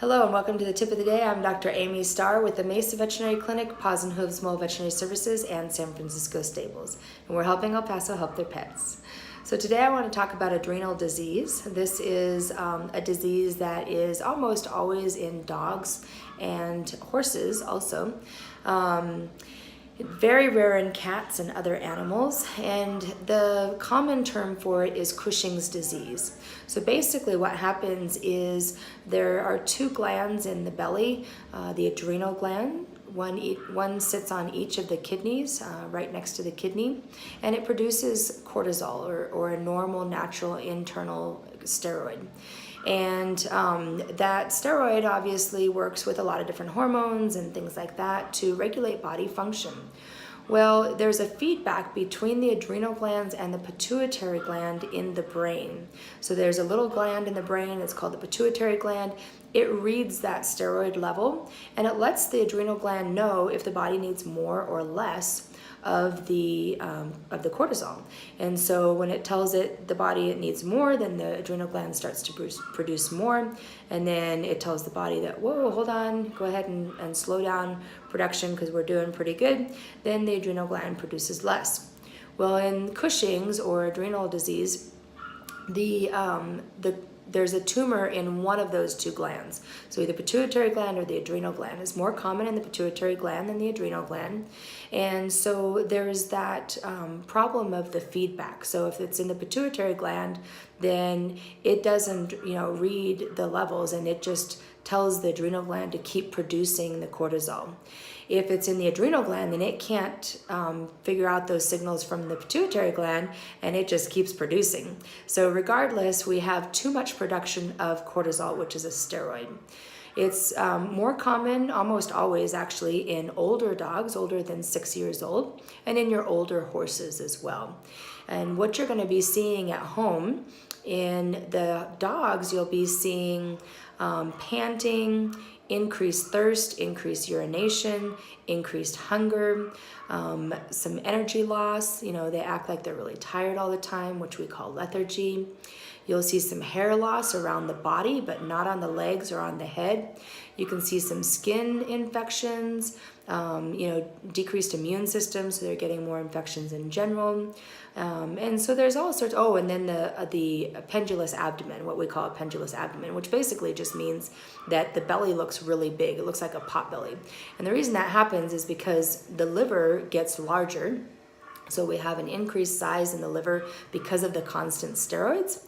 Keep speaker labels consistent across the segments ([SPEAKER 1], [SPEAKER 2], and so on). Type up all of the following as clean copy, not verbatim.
[SPEAKER 1] Hello and welcome to the tip of the day. I'm Dr. Amy Starr with the Mesa Veterinary Clinic, Paws and Hooves Mole Veterinary Services, and San Francisco Stables. And we're helping El Paso help their pets. So today I want to talk about adrenal disease. This is a disease that is almost always in dogs and horses also. Very rare in cats and other animals, and the common term for it is Cushing's disease. So basically what happens is there are two glands in the belly, the adrenal gland. One sits on each of the kidneys, right next to the kidney, and it produces cortisol or a normal, natural, internal steroid. And that steroid obviously works with a lot of different hormones and things like that to regulate body function. Well, there's a feedback between the adrenal glands and the pituitary gland in the brain. So there's a little gland in the brain, it's called the pituitary gland. It reads that steroid level and it lets the adrenal gland know if the body needs more or less of the cortisol. And so when it tells it the body it needs more, then the adrenal gland starts to produce more, and then it tells the body that, whoa, hold on, go ahead and slow down production because we're doing pretty good. Then the adrenal gland produces less. Well, in Cushing's or adrenal disease, there's a tumor in one of those two glands. So either pituitary gland or the adrenal gland. Is more common in the pituitary gland than the adrenal gland. And so there's that problem of the feedback. So if it's in the pituitary gland, then it doesn't read the levels, and it just tells the adrenal gland to keep producing the cortisol. If it's in the adrenal gland, then it can't figure out those signals from the pituitary gland, and it just keeps producing. So regardless, we have too much production of cortisol, which is a steroid. It's more common, almost always actually, in older dogs, older than 6 years old, and in your older horses as well. And what you're going to be seeing at home in the dogs, you'll be seeing panting, increased thirst, increased urination, increased hunger, some energy loss. They act like they're really tired all the time, which we call lethargy. You'll see some hair loss around the body, but not on the legs or on the head. You can see some skin infections, decreased immune system, so they're getting more infections in general. And so there's all sorts, and then the pendulous abdomen, what we call a pendulous abdomen, which basically just means that the belly looks really big. It looks like a pot belly. And the reason that happens is because the liver gets larger. So we have an increased size in the liver because of the constant steroids,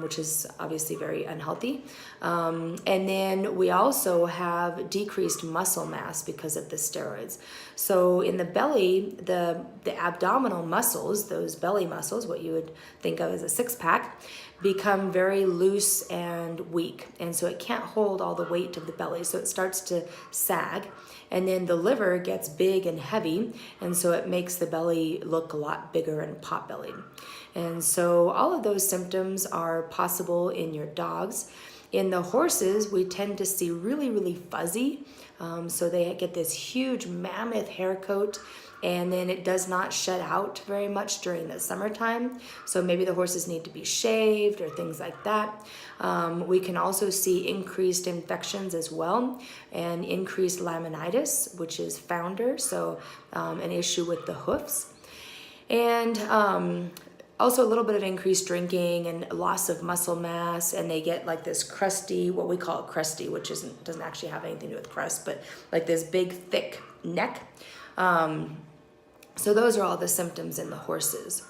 [SPEAKER 1] which is obviously very unhealthy. And then we also have decreased muscle mass because of the steroids. So in the belly, the abdominal muscles, those belly muscles, what you would think of as a six-pack, become very loose and weak. And so it can't hold all the weight of the belly. So it starts to sag. And then the liver gets big and heavy. And so it makes the belly look a lot bigger and pot-bellied. And so all of those symptoms are possible in your dogs. In the horses, we tend to see really, really fuzzy. So they get this huge mammoth hair coat, and then it does not shed out very much during the summertime. So maybe the horses need to be shaved or things like that. We can also see increased infections as well, and increased laminitis, which is founder, so an issue with the hoofs. And also a little bit of increased drinking and loss of muscle mass, and they get like this crusty, what we call crusty, which doesn't actually have anything to do with crust, but like this big thick neck. So those are all the symptoms in the horses.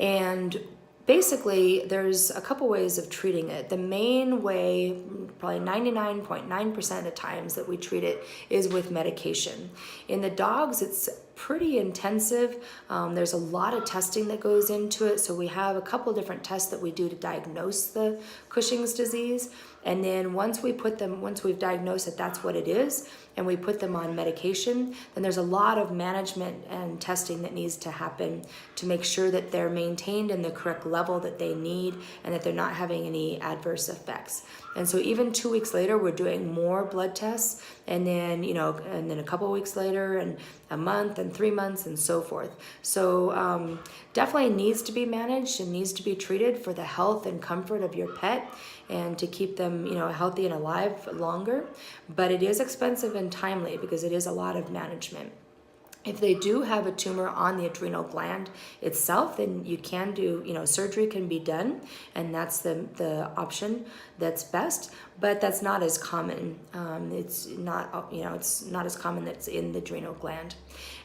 [SPEAKER 1] And basically, there's a couple ways of treating it. The main way, probably 99.9% of the times that we treat it, is with medication. In the dogs, it's pretty intensive. There's a lot of testing that goes into it. So we have a couple different tests that we do to diagnose the Cushing's disease. And then once we've diagnosed that that's what it is, and we put them on medication, then there's a lot of management and testing that needs to happen to make sure that they're maintained in the correct level that they need and that they're not having any adverse effects. And so even 2 weeks later, we're doing more blood tests, and then a couple of weeks later, and a month and 3 months and so forth. So definitely needs to be managed and needs to be treated for the health and comfort of your pet and to keep them, healthy and alive longer. But it is expensive and timely because it is a lot of management. If they do have a tumor on the adrenal gland itself, then you can do, surgery can be done, and that's the option that's best, but that's not as common. It's not as common that's in the adrenal gland.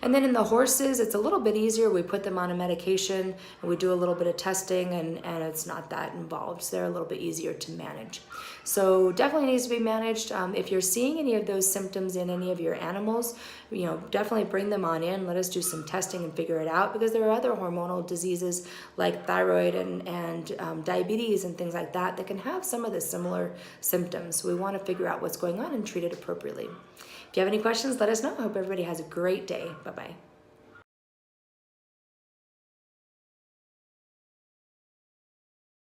[SPEAKER 1] And then in the horses, it's a little bit easier. We put them on a medication and we do a little bit of testing, and it's not that involved. So they're a little bit easier to manage. So definitely needs to be managed. If you're seeing any of those symptoms in any of your animals, definitely bring them on in. Let us do some testing and figure it out, because there are other hormonal diseases like thyroid and diabetes and things like that that can have some of the similar symptoms. We want to figure out what's going on and treat it appropriately. If you have any questions, let us know. I hope everybody has a great day. Bye-bye.